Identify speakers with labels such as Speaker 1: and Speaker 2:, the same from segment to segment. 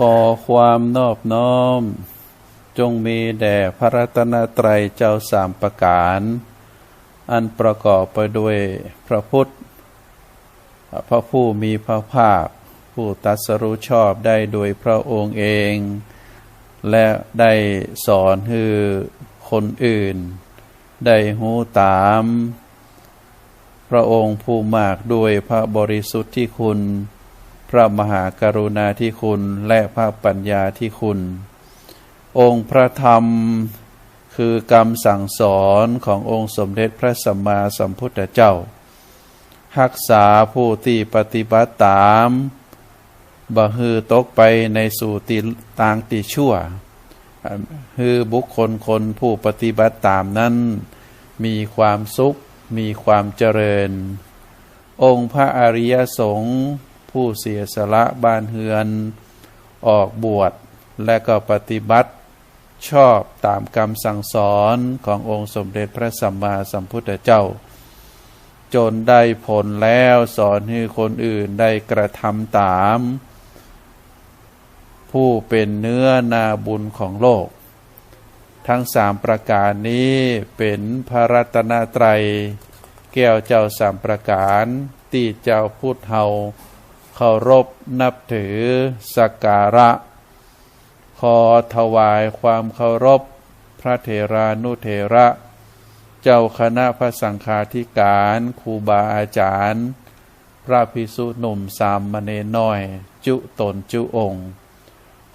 Speaker 1: ขอความนอบน้อมจงมีแด่พระรัตนตรัยเจ้าสามประการอันประกอบไปด้วยพระพุทธพระผู้มีพระภาคผู้ตรัสรู้ชอบได้โดยพระองค์เองและได้สอนให้คนอื่นได้หูตามพระองค์ผู้มากด้วยพระบริสุทธิ์ที่คุณพระมหากรุณาธิคุณและพระปัญญาธิคุณองค์พระธรรมคือกรรมสั่งสอนขององค์สมเด็จพระสัมมาสัมพุทธเจ้ารักษาผู้ที่ปฏิบัติตามบ่ฮือตกไปในสู่ติต่างติชั่วฮือบุคคลคนผู้ปฏิบัติตามนั้นมีความสุขมีความเจริญองค์พระอริยสงฆ์ผู้เสียสละบ้านเฮือนออกบวชและก็ปฏิบัติชอบตามคำสั่งสอนขององค์สมเด็จพระสัมมาสัมพุทธเจ้าจนได้ผลแล้วสอนให้คนอื่นได้กระทำตามผู้เป็นเนื้อนาบุญของโลกทั้งสามประการนี้เป็นพระรัตนตรัยแก้วเจ้าสามประการที่เจ้าพุทธเฮาเคารพนับถือสักการะขอถวายความเคารพพระเถรานุเถระเจ้าคณะพระสังฆาธิการครูบาอาจารย์พระภิกษุหนุ่มสามเณรน้อยจุตนจุองค์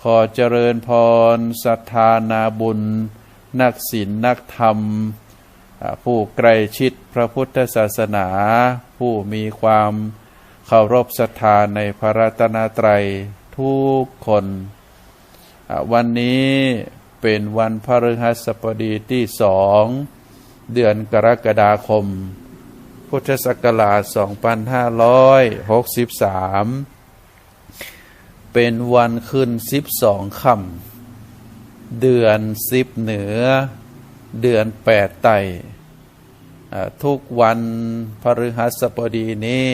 Speaker 1: ขอเจริญพรศรัทธานาบุญนักศีลนักธรรมผู้ใกล้ชิดพระพุทธศาสนาผู้มีความเคารพศรัทธาในพระรัตนตรัยทุกคนวันนี้เป็นวันพฤหัสบดีที่2เดือนกรกฎาคมพุทธศักราช2563เป็นวันขึ้น12ค่ำเดือน10เหนือเดือน8ไต่ทุกวันพฤหัสบดีนี้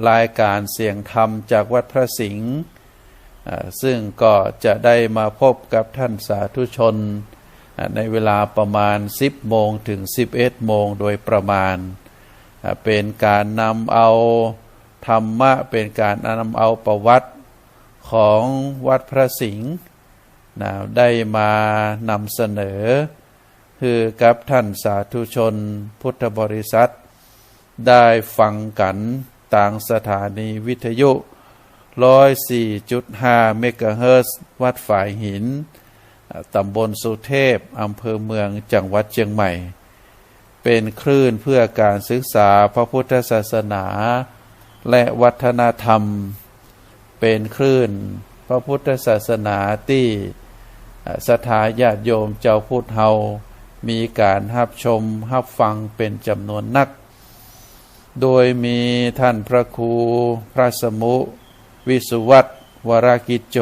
Speaker 1: รายการเสียงธรรมจากวัดพระสิงห์ซึ่งก็จะได้มาพบกับท่านสาธุชนในเวลาประมาณ10โมงถึง11โมงโดยประมาณเป็นการนำเอาธรรมะเป็นการนำเอาประวัติของวัดพระสิงห์ได้มานำเสนอคือกับท่านสาธุชนพุทธบริษัทได้ฟังกันทางสถานีวิทยุ 104.5 เมกะเฮิรตซ์วัดฝายหินตำบลสุเทพอำเภอเมืองจังหวัดเชียงใหม่เป็นคลื่นเพื่อการศึกษาพระพุทธศาสนาและวัฒนธรรมเป็นคลื่นพระพุทธศาสนาที่ศรัทธาญาติโยมเจ้าพุทธเฮามีการรับชมรับฟังเป็นจำนวนนักโดยมีท่านพระครูพระสมุวิสุวัตรวรกิจโจ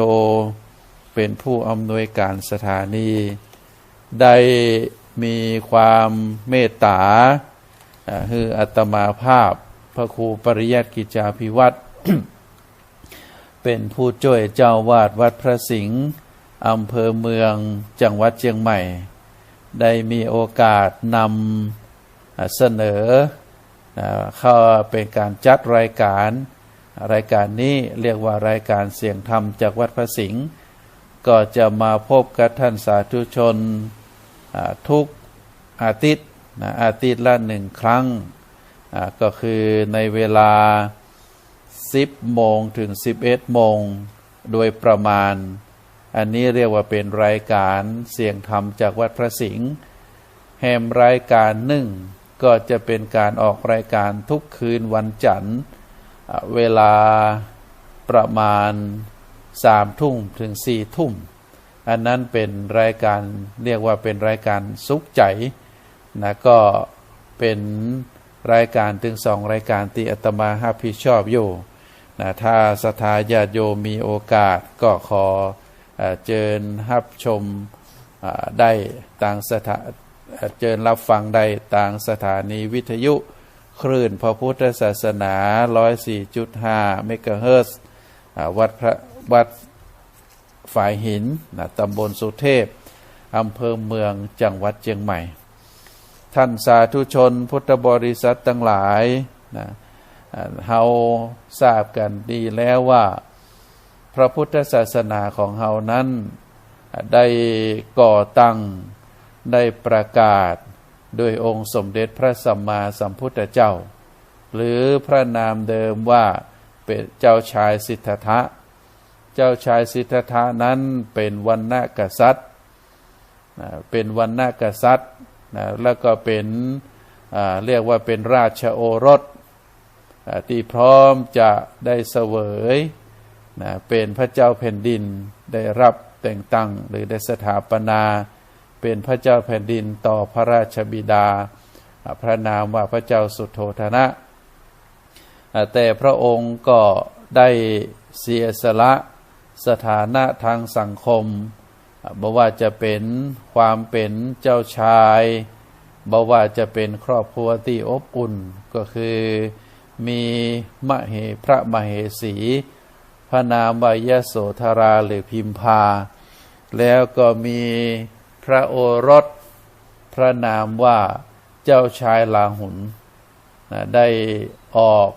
Speaker 1: เป็นผู้อำนวยการสถานีได้มีความเมตตาคืออัตมาภาพพระครูปริยัติกิจจาภิวัตร เป็นผู้ช่วยเจ้าวาดวัดพระสิงห์อำเภอเมืองจังหวัดเชียงใหม่ได้มีโอกาสนำเสนอเข้าเป็นการจัดรายการนี้เรียกว่ารายการเสียงธรรมจากวัดพระสิงห์ก็จะมาพบกับท่านสาธุชนทุกอาทิตย์อาทิตย์ละ1ครั้งก็คือในเวลา10โมงถึง11โมงโดยประมาณอันนี้เรียกว่าเป็นรายการเสียงธรรมจากวัดพระสิงห์แหมรายการหนึ่งก็จะเป็นการออกรายการทุกคืนวันจันทร์เวลาประมาณ3 ทุ่มถึง4 ทุ่มอันนั้นเป็นรายการเรียกว่าเป็นรายการสุขใจก็เป็นรายการถึง2รายการที่อาตมารับผิดชอบอยู่ถ้าศรัทธาญาติโยมมีโอกาสก็ขอเชิญรับชมได้ทางเชิญรับฟังได้ทางสถานีวิทยุคลื่นพระพุทธศาสนา 104.5 เมกะเฮิรตซ์วัด ฝายหินนะตำบลสุเทพอำเภอเมืองจังหวัดเชียงใหม่ท่านสาธุชนพุทธบริษัททั้งหลายนะเฮาทราบกันดีแล้วว่าพระพุทธศาสนาของเฮานั้นได้ก่อตั้งได้ประกาศโดยองค์สมเด็จพระสัมมาสัมพุทธเจ้าหรือพระนามเดิมว่าเป็นเจ้าชายสิทธัตถะเจ้าชายสิทธัตถะนั้นเป็นวรรณกษัตริย์เป็นวรรณกษัตริย์แล้วก็เป็นเรียกว่าเป็นราชโอรสที่พร้อมจะได้เสวยเป็นพระเจ้าแผ่นดินได้รับแต่งตั้งหรือได้สถาปนาเป็นพระเจ้าแผ่นดินต่อพระราชบิดาพระนามว่าพระเจ้าสุโธทนะแต่พระองค์ก็ได้เสียสละสถานะทางสังคมบ่ว่าจะเป็นความเป็นเจ้าชายบ่ว่าจะเป็นครอบครัวที่อบอุ่นก็คือมีพระมเหสีพระนามว่ายโสธราหรือพิมพาแล้วก็มีพระโอรสพระนามว่าเจ้าชายลาหุนได้ออก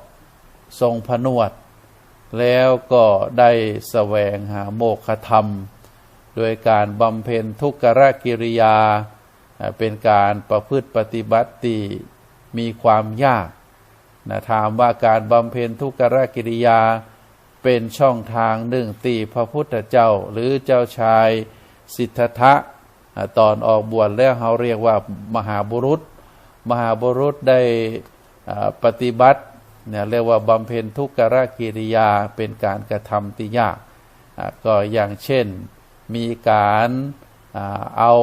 Speaker 1: ทรงผนวดแล้วก็ได้แสวงหาโมฆะธรรมโดยการบำเพ็ญทุกขกิริยาเป็นการประพฤติปฏิบัติที่มีความยากถามว่าการบำเพ็ญทุกขกิริยาเป็นช่องทางหนึ่งที่พระพุทธเจ้าหรือเจ้าชายสิทธัตถะตอนออกบวชแล้วเขาเรียกว่ามหาบุรุษได้ปฏิบัติเรียกว่าบำเพ็ญทุกขกิริยาเป็นการกระทำที่ยากก็อย่างเช่นมีการเอา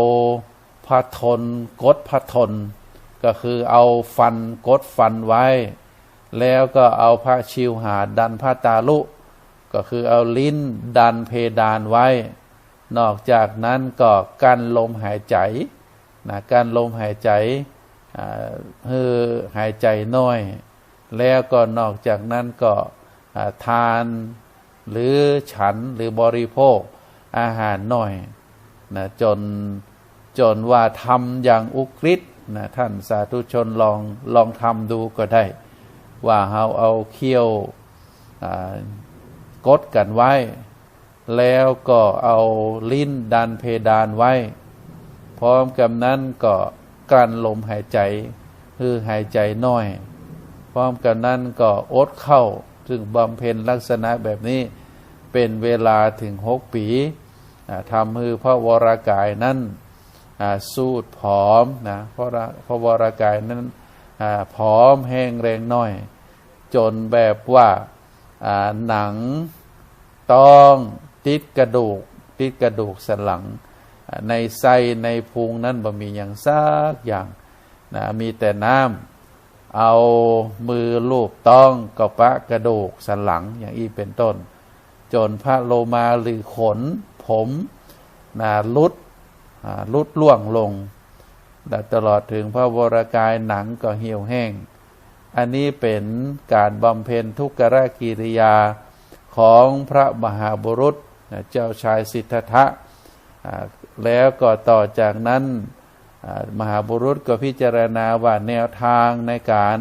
Speaker 1: พระทนกดพระทนก็คือเอาฟันกดฟันไว้แล้วก็เอาพระชิวหาดันพระตาลุก็คือเอาลิ้นดันเพดานไว้นอกจากนั้นก็กั้นลมหายใจกั้นลมหายใจหายใจน้อยแล้วก็นอกจากนั้นก็ทานหรือฉันหรือบริโภคอาหารน้อยจนว่าทำอย่างอุกฤษท่านสาธุชนลองทำดูก็ได้ว่าเอาเขี้ยวกดกันไว้แล้วก็เอาลิ้นดันเพดานไว้พร้อมกับนั้นก็กลั้นลมหายใจหายใจน้อยพร้อมกันนั้นก็อดเข้าซึ่งบำเพ็ญลักษณะแบบนี้เป็นเวลาถึง6 ปีทำให้พระวรากายนั้นสูดผอมพระวรากายนั้นผอมแห้งแรงน้อยจนแบบว่าหนังต้องติดกระดูกสันหลังในไส้ในพุงนั้นบ่มีอย่างซักอย่างมีแต่น้ำเอามือลูบต้องกระปะกระดูกสันหลังอย่างนี้เป็นต้นจนพระโลมาหรือขนผมลุดล่วงลงตลอดถึงพระวรากายหนังก็เหี่ยวแห้งอันนี้เป็นการบำเพ็ญทุกขกิริยาของพระมหาบุรุษเจ้าชายสิทธัตถะแล้วก็ต่อจากนั้นมหาบุรุษก็พิจารณาว่าแนวทางในการ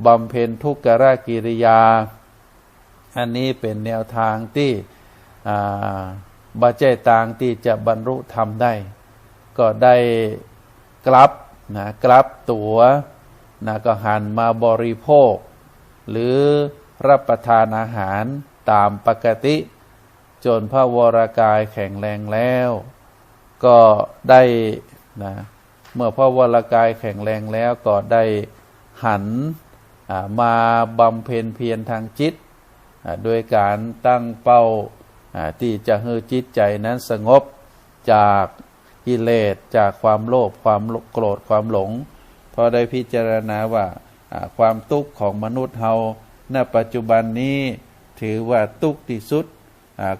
Speaker 1: บำเพ็ญทุกขกิริยาอันนี้เป็นแนวทางที่บัจเจต่างที่จะบรรลุธรรมได้ก็ได้กลับตัวก็หันมาบริโภคหรือรับประทานอาหารตามปกติจนพระวรากายแข็งแรงแล้วก็ได้เมื่อพระวรากายแข็งแรงแล้วก็ได้หันมาบำเพ็ญเพียรทางจิตโดยการตั้งเป้าที่จะให้จิตใจนั้นสงบจากกิเลสจากความโลภความโกรธความหลงพอได้พิจารณาว่าความทุกข์ของมนุษย์เฮาณปัจจุบันนี้ถือว่าทุกข์ที่สุด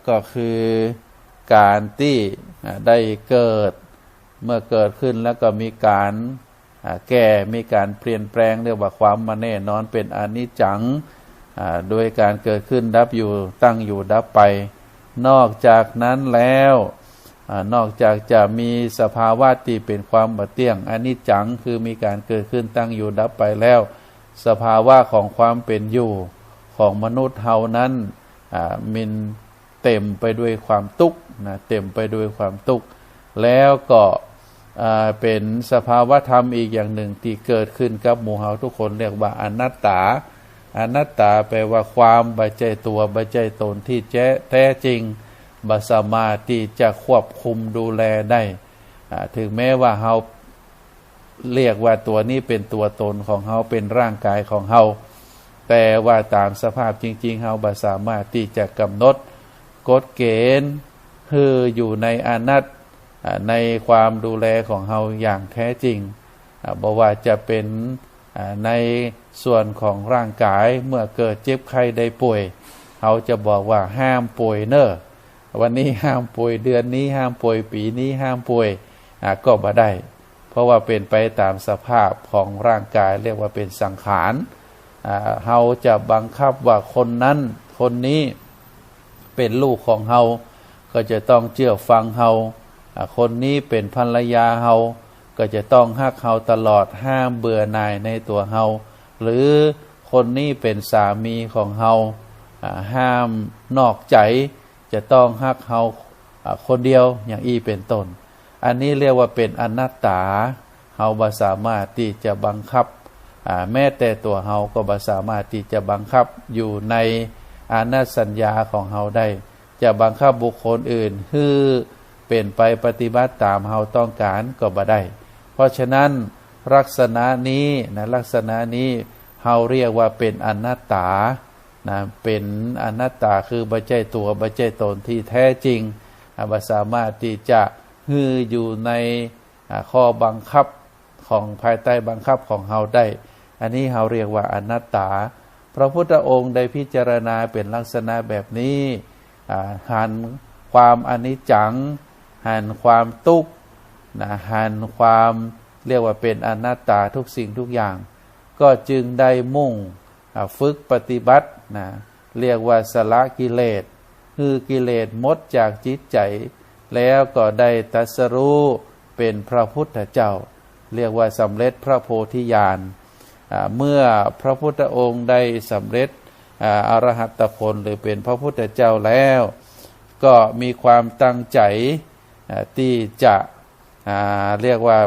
Speaker 1: ก็คือการที่ได้เกิดเมื่อเกิดขึ้นแล้วก็มีการแก่มีการเปลี่ยนแปลงเรียกว่าความมาแน่นอนเป็นอนิจจังโดยการเกิดขึ้นดับอยู่ตั้งอยู่ดับไป นอกจากนั้นแล้วนอกจากจะมีสภาวะที่เป็นความบ่เที่ยงอนิจจังคือมีการเกิดขึ้นตั้งอยู่ดับไปแล้วสภาวะของความเป็นอยู่ของมนุษย์เฮานั้นมันเต็มไปด้วยความทุกข์นะเต็มไปด้วยความทุกข์แล้วก็เป็นสภาวะธรรมอีกอย่างหนึ่งที่เกิดขึ้นกับหมู่เฮาทุกคนเรียกว่าอนัตตาอนัตตาแปลว่าความบ่ใจตัวบ่ใจตนที่แท้จริงบ่สามารถที่จะควบคุมดูแลได้ถึงแม้ว่าเฮาเรียกว่าตัวนี้เป็นตัวตนของเฮาเป็นร่างกายของเฮาแต่ว่าตามสภาพจริงๆเฮาบ่สามารถที่จะกำหนดกฎเกณฑ์คืออยู่ในอนัตในความดูแลของเฮาอย่างแท้จริงบ่ว่าจะเป็นในส่วนของร่างกายเมื่อเกิดเจ็บไข้ได้ป่วยเฮาจะบอกว่าห้ามป่วยเน้อวันนี้ห้ามป่วยเดือนนี้ห้ามป่วยปีนี้ห้ามป่วยก็บ่ได้เพราะว่าเป็นไปตามสภาพของร่างกายเรียกว่าเป็นสังขารเฮาจะบังคับว่าคนนั้นคนนี้เป็นลูกของเฮาก็จะต้องเชื่อฟังเฮาคนนี้เป็นภรรยาเฮาก็จะต้องฮักเฮาตลอดห้ามเบื่อหน่ายในตัวเฮาหรือคนนี้เป็นสามีของเฮาห้ามนอกใจจะต้องฮักเฮาคนเดียวอย่างอีเป็นต้นอันนี้เรียกว่าเป็นอนัตตาเฮาบ่สามารถที่จะบังคับแม้แต่ตัวเฮาก็บ่สามารถที่จะบังคับอยู่ในอนัตสัญญาของเฮาได้จะบังคับบุคคลอื่นให้เป็นไปปฏิบัติตามเฮาต้องการก็บ่ได้เพราะฉะนั้นลักษณะนี้ลักษณะนี้เฮาเรียกว่าเป็นอนัตตาเป็นอนัตตาคือบ่ใจตัวบ่ใจตนที่แท้จริงบ่สามารถที่จะฮืออยู่ในข้อบังคับของภายใต้บังคับของเฮาได้อันนี้เฮาเรียกว่าอนัตตาพระพุทธองค์ได้พิจารณาเป็นลักษณะแบบนี้หันความอนิจจังหันความทุกข์หันความเรียกว่าเป็นอนัตตาทุกสิ่งทุกอย่างก็จึงได้มุ่งฝึกปฏิบัติเรียกว่าสละกิเลสคือกิเลสหมดจากจิตใจแล้วก็ได้ตรัสรู้เป็นพระพุทธเจ้าเรียกว่าสำเร็จพระโพธิญาณเมื่อพระพุทธองค์ได้สำเร็จอรหัตผลหรือเป็นพระพุทธเจ้าแล้วก็มีความตั้งใจที่จะเรียกว่า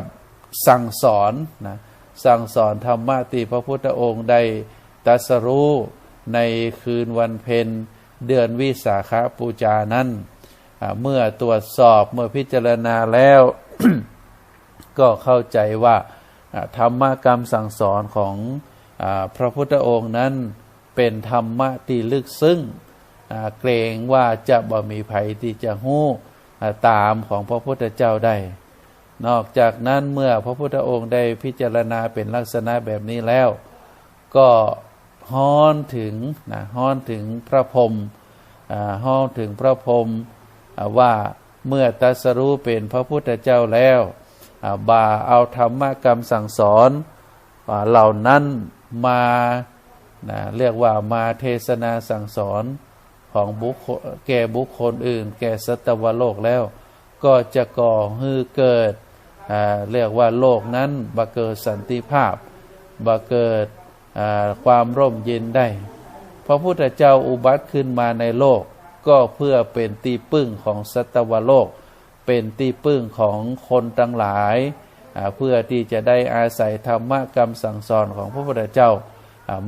Speaker 1: สั่งสอนสั่งสอนธรรมะที่พระพุทธองค์ได้ตรัสรู้ในคืนวันเพ็ญเดือนวิสาขบูชานั้นเมื่อตรวจสอบเมื่อพิจารณาแล้ว ก็เข้าใจว่าธรรมกรรมสั่งสอนของพระพุทธองค์นั้นเป็นธรรมะที่ลึกซึ้งเกรงว่าจะบ่มีภัยที่จะฮู้ตามของพระพุทธเจ้าได้นอกจากนั้นเมื่อพระพุทธองค์ได้พิจารณาเป็นลักษณะแบบนี้แล้วก็ฮ้อนถึงพระพรหมฮ้อนถึงพระพรหมว่าเมื่อตรัสรู้เป็นพระพุทธเจ้าแล้วบ่าเอาธรรมกรรมสั่งสอนเหล่านั้นมาเรียกว่ามาเทศนาสั่งสอนของแก่บุคคลอื่นแก่สัตวโลกแล้วก็จะก่อให้เกิดเรียกว่าโลกนั้นบ่เกิดสันติภาพบ่เกิดความร่มเย็นได้พระพุทธเจ้าอุบัติขึ้นมาในโลกก็เพื่อเป็นที่พึ่งของสัตวโลกเป็นที่พึ่งของคนทั้งหลายเพื่อที่จะได้อาศัยธรรมกรรมสั่งสอนของพระพุทธเจ้า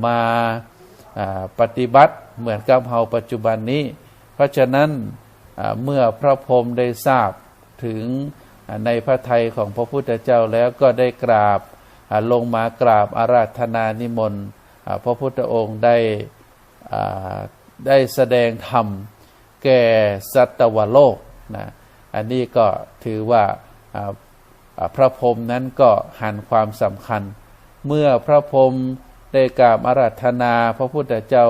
Speaker 1: มาปฏิบัติเหมือนกับเฮาปัจจุบันนี้เพราะฉะนั้นเมื่อพระพรหมได้ทราบถึงในพระทัยของพระพุทธเจ้าแล้วก็ได้กราบลงมากราบอาราธนานิมนต์พระพุทธองค์ได้แสดงธรรมแก่สัตวโลกอันนี้ก็ถือว่าพระพรหมนั้นก็หันความสำคัญเมื่อพระพรหมได้กราบอาราธนาพระพุทธเจ้า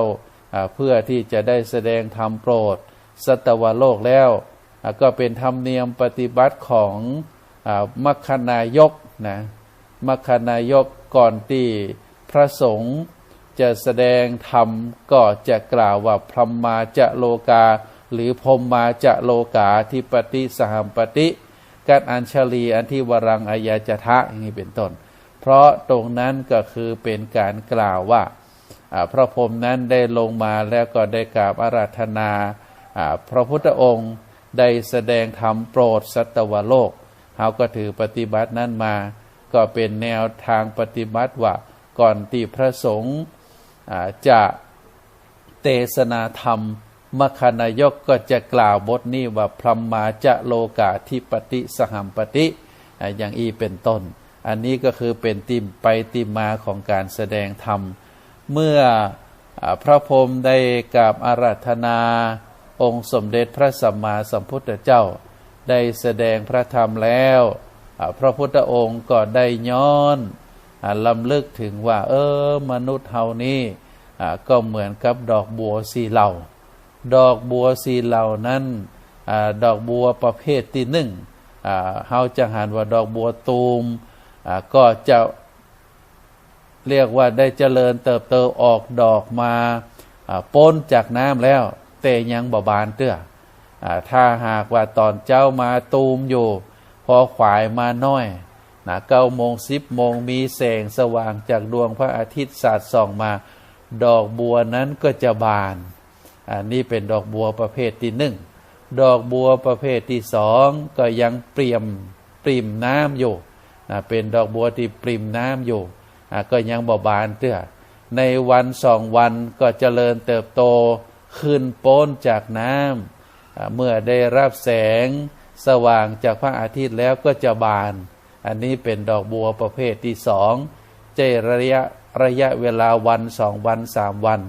Speaker 1: เพื่อที่จะได้แสดงธรรมโปรดสัตวโลกแล้วก็เป็นธรรมเนียมปฏิบัติของมัคคณายกมัคคณายกก่อนที่พระสงฆ์จะแสดงธรรมก็จะกล่าวว่าพรหมาจะโลกา หรือพรหมมาจะโลกาธิปติสหัมปติกัดอัญชลีอันที่วรังอายาจทะอย่างนี้เป็นต้นเพราะตรงนั้นก็คือเป็นการกล่าวว่าพระพรหมนั้นได้ลงมาแล้วก็ได้กราบอาราธนาพระพุทธองค์ได้แสดงธรรมโปรดสัตวโลกเขาก็ถือปฏิบัตินั้นมาก็เป็นแนวทางปฏิบัติว่าก่อนที่พระสงฆ์จะเทศนาธรรมมัคคณายกก็จะกล่าวบทนี้ว่าพรหมมาจะโลกาธิปติสหัมปติอย่างอีเป็นต้นอันนี้ก็คือเป็นติมไปติมมาของการแสดงธรรมเมื่อพระพรหมได้กราบอาราธนาองค์สมเด็จพระสัมมาสัมพุทธเจ้าได้แสดงพระธรรมแล้วพระพุทธองค์ก็ได้ย้อนลำลึกถึงว่ามนุษย์เฮานี้ก็เหมือนกับดอกบัวสีเหล่าดอกบัวสีเหล่านั้นดอกบัวประเภทที่หนึ่งเฮาจะหันว่าดอกบัวตูมก็จะเรียกว่าได้เจริญเติบโตออกดอกมาพ้นจากน้ำแล้วแต่ยังบ่บานเตื้อถ้าหากว่าตอนเจ้ามาตูมอยู่พอขวายมาน้อย9 โมง 10 โมงมีแสงสว่างจากดวงพระอาทิตย์สาดส่องมาดอกบัวนั้นก็จะบานนี่เป็นดอกบัวประเภทที่หนึ่งดอกบัวประเภทที่สองก็ยังปริ่มน้ำอยู่เป็นดอกบัวที่ปริ่มน้ำอยู่ก็ยังบ่บานเตื้อในวัน2 วันก็เจริญเติบโตขึ้นพ้นจากน้ำเมื่อได้รับแสงสว่างจากพระอาทิตย์แล้วก็จะบานอันนี้เป็นดอกบัวประเภทที่สองใช้ระยะเวลาวัน2 วัน3 วัน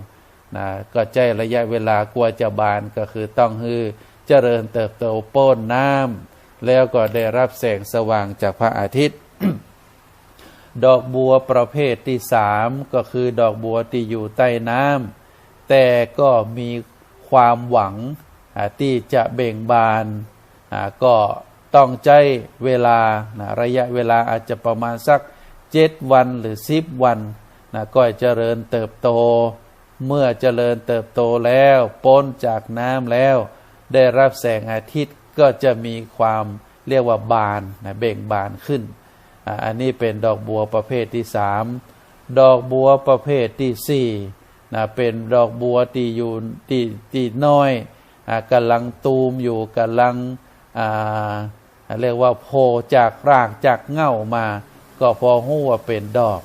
Speaker 1: ก็ใช้ระยะเวลากว่าจะบานก็คือต้องเจริญเติบโตพ้นน้ำแล้วก็ได้รับแสงสว่างจากพระอาทิตย์ ดอกบัวประเภทที่สามก็คือดอกบัวที่อยู่ใต้น้ำแต่ก็มีความหวังที่จะเบ่งบานก็ต้องใช้เวลาระยะเวลาอาจจะประมาณสัก7 วันหรือ10 วันก็เจริญเติบโตเมื่อเจริญเติบโตแล้วพ้นจากน้ำแล้วได้รับแสงอาทิตย์ก็จะมีความเรียกว่าบานเบ่งบานขึ้นอันนี้เป็นดอกบัวประเภทที่สามดอกบัวประเภทที่สี่เป็นดอกบัวที่อยู่ที่น้อยกำลังตูมอยู่กำลังเรียกว่าโผล่จากรากจากเง่ามาก็พอหู้ว่าเป็นดอก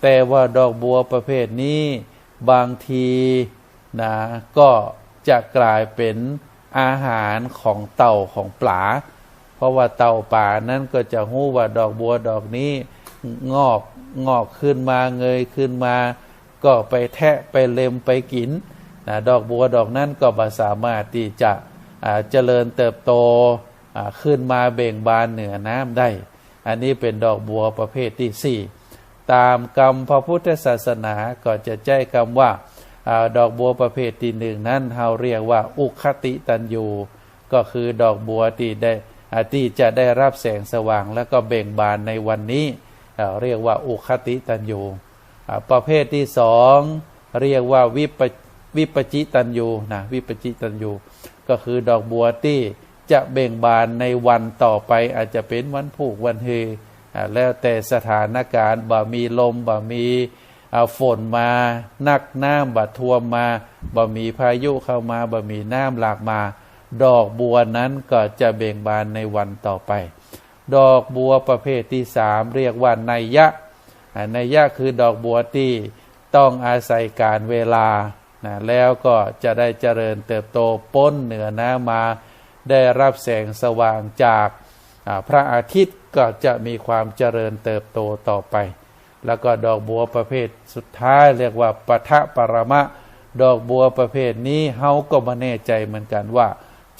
Speaker 1: แต่ว่าดอกบัวประเภทนี้บางทีก็จะกลายเป็นอาหารของเต่าของปลาเพราะว่าเต่าป่านั้นก็จะหู้ว่าดอกบัวดอกนี้งอกขึ้นมาเงยขึ้นมาก็ไปแทะไปเล็มไปกินดอกบัวดอกนั้นก็บ่สามารถที่จะเจริญเติบโตขึ้นมาเบ่งบานเหนือน้ำได้อันนี้เป็นดอกบัวประเภทที่สี่ตามกรรมพระพุทธศาสนาก็จะใช้คำว่าดอกบัวประเภทที่หนึ่งนั้นเราเรียกว่าอุคติตันยูก็คือดอกบัวที่จะได้รับแสงสว่างแล้วก็เบ่งบานในวันนี้เรียกว่าอุคติตันยูประเภทที่สองเรียกว่าวิปจิตันยูวิปจิตันยูก็คือดอกบัวที่จะเบ่งบานในวันต่อไปอาจจะเป็นวันผูกวันเฮแล้วแต่สถานการณ์บ่มีลมบ่มีฝนมานักน้ำบ่ท่วมมาบ่มีพายุเข้ามาบ่มีน้ำหลากมาดอกบัวนั้นก็จะเบ่งบานในวันต่อไปดอกบัวประเภทที่สามเรียกว่านัยยะนัยยะคือดอกบัวที่ต้องอาศัยการเวลาแล้วก็จะได้เจริญเติบโตพ้นเหนือน้ำมาได้รับแสงสว่างจากพระอาทิตย์ก็จะมีความเจริญเติบโตต่อไปแล้วก็ดอกบัวประเภทสุดท้ายเรียกว่าปทะปรมะดอกบัวประเภทนี้เฮาก็ไม่แน่ใจเหมือนกันว่า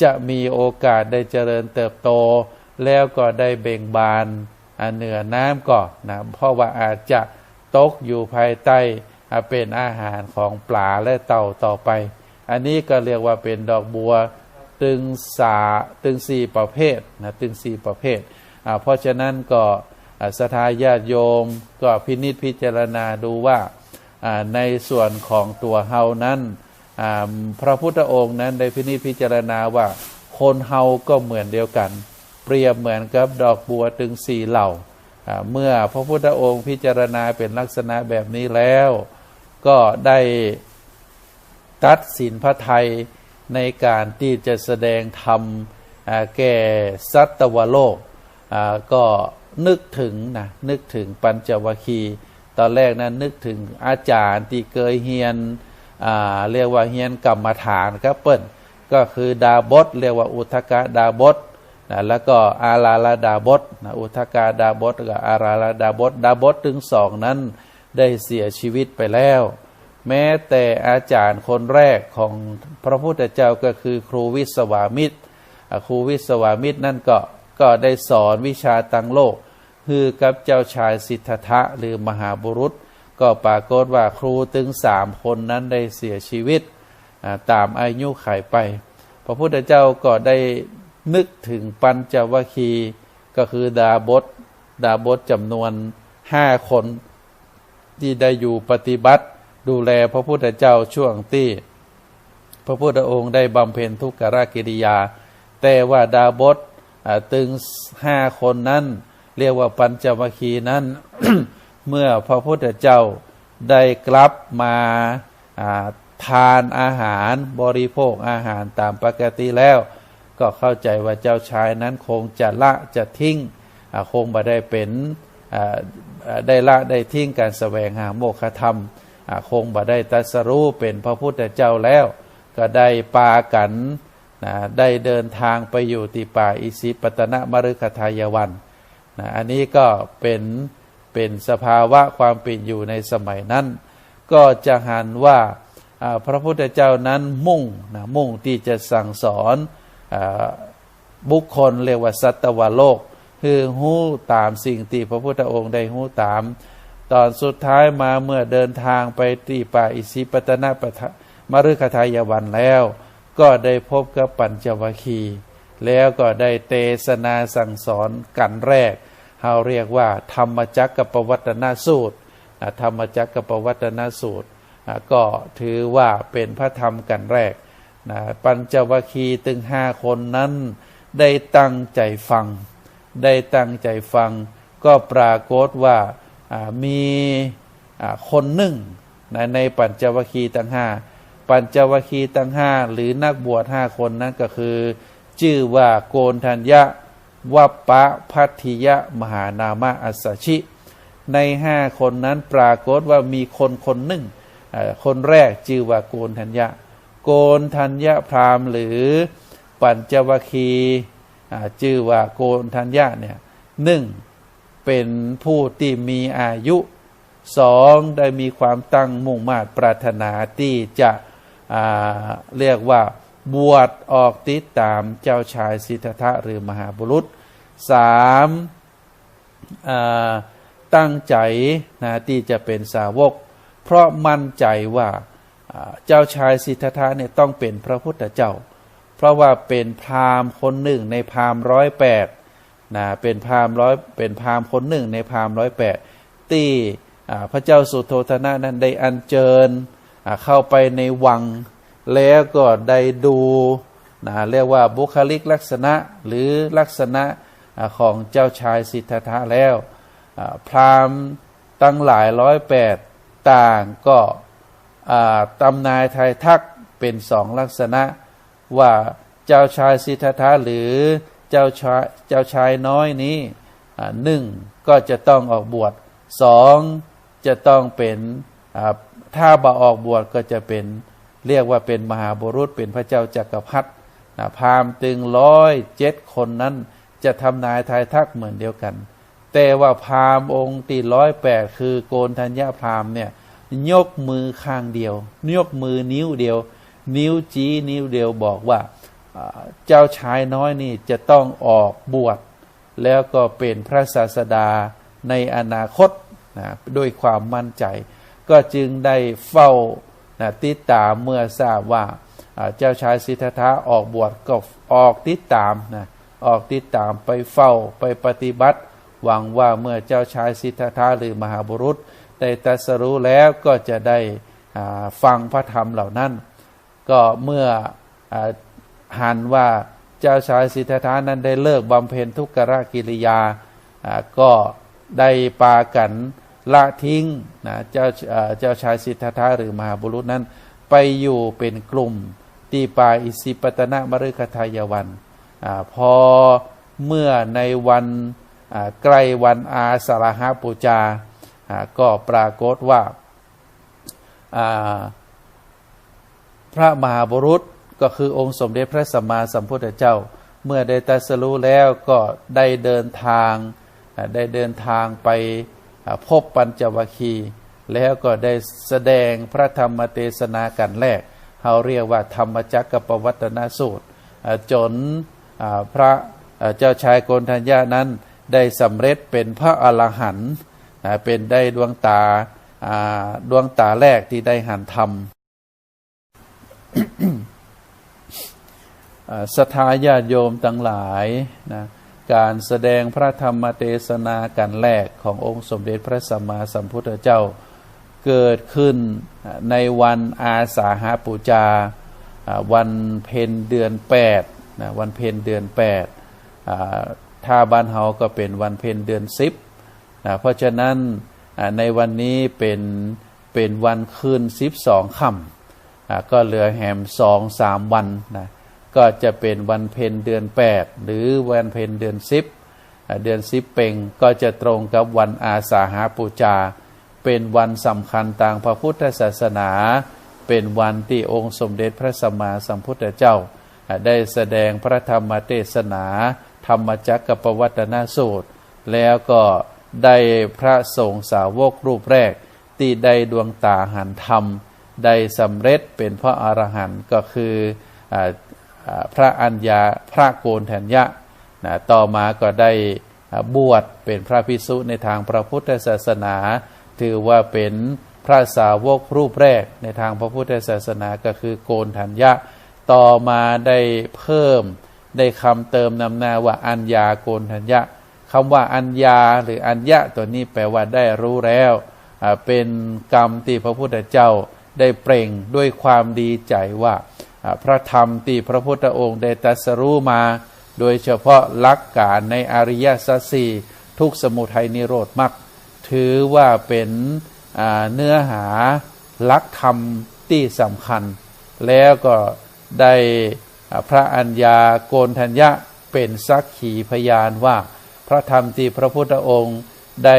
Speaker 1: จะมีโอกาสได้เจริญเติบโตแล้วก็ได้เบ่งบานเหนือน้ำก่อนเพราะว่าอาจจะตกอยู่ภายใต้เป็นอาหารของปลาและเต่าต่อไปอันนี้ก็เรียกว่าเป็นดอกบัวตึงสี่ประเภทตึงสี่ประเภทเพราะฉะนั้นก็ศรัทธาญาติโยมก็พินิจพิจารณาดูว่าในส่วนของตัวเฮานั้น พระพุทธองค์นั้นได้พินิจพิจารณาว่าคนเฮาก็เหมือนเดียวกันเปรียบเหมือนกับดอกบัวถึง4เหล่าเมื่อพระพุทธองค์พิจารณาเป็นลักษณะแบบนี้แล้วก็ได้ตัดสินพระทัยในการที่จะแสดงธรรมแก่สัตวโลกก็นึกถึงปัญจวัคคีย์ตอนแรกนั้นนึกถึงอาจารย์ที่เคยเฮียนเรียกว่าเฮียนกรรมฐานครับเปิ้ลก็คือดาบสเรียกว่าอุทกดาบสแล้วก็อาราลดาบสอุทกดาบสกับอาราลดาบสถึงสองนั้นได้เสียชีวิตไปแล้วแม้แต่อาจารย์คนแรกของพระพุทธเจ้าก็คือครูวิศวามิตรครูวิศวามิตรนั่นก็ได้สอนวิชาตังโลกคือกับเจ้าชายสิทธัตถะหรือมหาบุรุษก็ปรากฏว่าครูถึง3 คนนั้นได้เสียชีวิตตามอายุขัยไปพระพุทธเจ้าก็ได้นึกถึงปัญจวัคคีย์ก็คือดาบสจำนวน5 คนที่ได้อยู่ปฏิบัติดูแลพระพุทธเจ้าช่วงที่พระพุทธองค์ได้บำเพ็ญทุกขกิริยาแต่ว่าดาบสถึง5 คนนั้นเรียกว่าปัญจวัคคีย์นั้น เมื่อพระพุทธเจ้าได้กลับมาทานอาหารบริโภคอาหารตามปกติแล้วก็เข้าใจว่าเจ้าชายนั้นคงจะละจะทิ้งคงบ่ได้เป็นได้ละได้ทิ้งการแสวงหาโมฆะธรรมคงบ่ได้ตรัสรู้เป็นพระพุทธเจ้าแล้วก็ได้ปากันได้เดินทางไปอยู่ที่ป่าอิสิปตนมฤคทายวันอันนี้ก็เป็นสภาวะความเป็นอยู่ในสมัยนั้นก็จะหันว่าพระพุทธเจ้านั้นมุ่งที่จะสั่งสอนบุคคลเรียกว่าสัตวโลกคือหู้ตามสิ่งที่พระพุทธองค์ได้หู้ตามตอนสุดท้ายมาเมื่อเดินทางไปที่ป่าอิสิปตนมฤคทายวันแล้วก็ได้พบกับปัญจวัคคีย์แล้วก็ได้เทศนาสั่งสอนกันแรกเราเรียกว่าธรรมจักรปวัตตนสูตรธรรมจักรปวัตตนสูตรก็ถือว่าเป็นพระธรรมกันแรกปัญจวัคคีย์ถึง5 คนนั้นได้ตั้งใจฟังก็ปรากฏว่ามีคนหนึ่งในปัญจวัคคีย์ทั้ง5ปัญจวัคคีย์ทั้ง5หรือนักบวช5 คนนั้นก็คือชื่อว่าโกณฑัญญะวัปปะพัทธิยะมหานามะอัสสชิใน5 คนนั้นปรากฏว่ามีคนหนึ่งคนแรกชื่อว่าโกณฑัญญะพราหมณ์หรือปัญจวัคคีย์ชื่อว่าโกณฑัญญะเนี่ย1เป็นผู้ที่มีอายุ2ได้มีความตั้งมุ่งมา่ปรารถนาที่จะเรียกว่าบวชออกติดตามเจ้าชายสิทธัตถะหรือมหาบุรุษ3ตั้งใจที่จะเป็นสาวกเพราะมั่นใจว่าเจ้าชายสิทธัตถะเนี่ยต้องเป็นพระพุทธเจ้าเพราะว่าเป็นพราหมณ์คนหนึ่งในพราหมณ์108เป็นพราหมณ์คนหนึ่งในพราหมณ์108ที่พระเจ้าสุโธทนะนั้นได้อัญเชิญเข้าไปในวังแล้วก็ได้ดูเรียกว่าบุคลิกลักษณะหรือลักษณะของเจ้าชายสิทธัตถะแล้วพราหมณ์ตั้งหลาย108ต่างก็ตำนายทายทักเป็น2 ลักษณะว่าเจ้าชายสิทธัตถะหรือเจ้าชายน้อยนี้1ก็จะต้องออกบวช2จะต้องเป็นถ้าบ่ออกบวชก็จะเป็นเรียกว่าเป็นมหาบุรุษเป็นพระเจ้าจักรพรรดิพราหมณ์ถึง107 คนนั้นจะทำนายทายทักเหมือนเดียวกันแต่ว่าพราหมณ์องค์ที่108คือโกณฑัญญะพราหมณ์เนี่ยยกมือข้างเดียวยกมือนิ้วเดียวนิ้วชี้นิ้วเดียวบอกว่าเจ้าชายน้อยนี่จะต้องออกบวชแล้วก็เป็นพระศาสดาในอนาคตด้วยความมั่นใจก็จึงได้เฝ้าติดตามเมื่อทราบว่าเจ้าชายสิทธัตถะออกบวชก็ออกติดตามไปเฝ้าไปปฏิบัติหวังว่าเมื่อเจ้าชายสิทธัตถะหรือมหาบุรุษได้ตรัสรู้แล้วก็จะได้ฟังพระธรรมเหล่านั้น ก็เมื่อหันว่าเจ้าชายสิทธัตถะนั้นได้เลิกบำเพ็ญทุกขกิริยาก็ได้ปากันละทิ้งนะเจ้าชายสิทธัตถะหรือมหาบุรุษนั้นไปอยู่เป็นกลุ่มที่ป่าอิสิปตนมฤคทายวันพอเมื่อในวันใกล้วันอาสาฬหปูชาก็ปรากฏว่าพระมหาบุรุษก็คือองค์สมเด็จพระสัมมาสัมพุทธเจ้าเมื่อได้ตรัสรู้แล้วก็ได้เดินทางไปพบปัญจวัคคีย์แล้วก็ได้แสดงพระธรรมเทศนากันแรกเขาเรียกว่าธรรมจักรปวัตนสูตรจนพระเจ้าชายโกณฑัญญานั้นได้สำเร็จเป็นพระอรหันต์เป็นได้ดวงตาแรกที่ได้หันธรรมศรัทธาญาติโยมทั้งหลายนะการแสดงพระธรรมเทศนากันแรกขององค์สมเด็จพระสัมมาสัมพุทธเจ้าเกิดขึ้นในวันอาสาฬหปูชาวันเพ็ญเดือน8นะวันเพ็ญเดือน8ถ้าบ้านเฮาก็เป็นวันเพ็ญเดือน10นะเพราะฉะนั้นในวันนี้เป็นวันคืน12ค่ำก็เหลือแหม 2-3 วันนะก็จะเป็นวันเพ็ญเดือน8หรือวันเพ็ญเดือน10เดือน10เพ็งก็จะตรงกับวันอาสาฬหปูชาเป็นวันสำคัญทางพระพุทธศาสนาเป็นวันที่องค์สมเด็จพระสัมมาสัมพุทธเจ้าได้แสดงพระธรรมเทศนาธรรมจักรปวัตนสูตรแล้วก็ได้พระสงฆ์สาวกรูปแรกที่ได้ดวงตาหันธรรมได้สำเร็จเป็นพระอรหันต์ก็คือพระอัญญาพระโกณฑัญญะต่อมาก็ได้บวชเป็นพระภิกษุในทางพระพุทธศาสนาถือว่าเป็นพระสาวกรูปแรกในทางพระพุทธศาสนาก็คือโกณฑัญญะต่อมาได้เพิ่มได้คำเติมนำหน้าว่าอัญญาโกณฑัญญะคำว่าอัญญาหรืออัญญะตัวนี้แปลว่าได้รู้แล้วเป็นกรรมที่พระพุทธเจ้าได้เปล่งด้วยความดีใจว่าพระธรรมที่พระพุทธองค์ได้ตรัสรู้มาโดยเฉพาะหลักการในอริยสัจสี่ทุกข์สมุทัยนิโรธมรรคถือว่าเป็นเนื้อหาหลักธรรมที่สำคัญแล้วก็ได้พระอัญญาโกณฑัญญะเป็นสักขีพยานว่าพระธรรมที่พระพุทธองค์ได้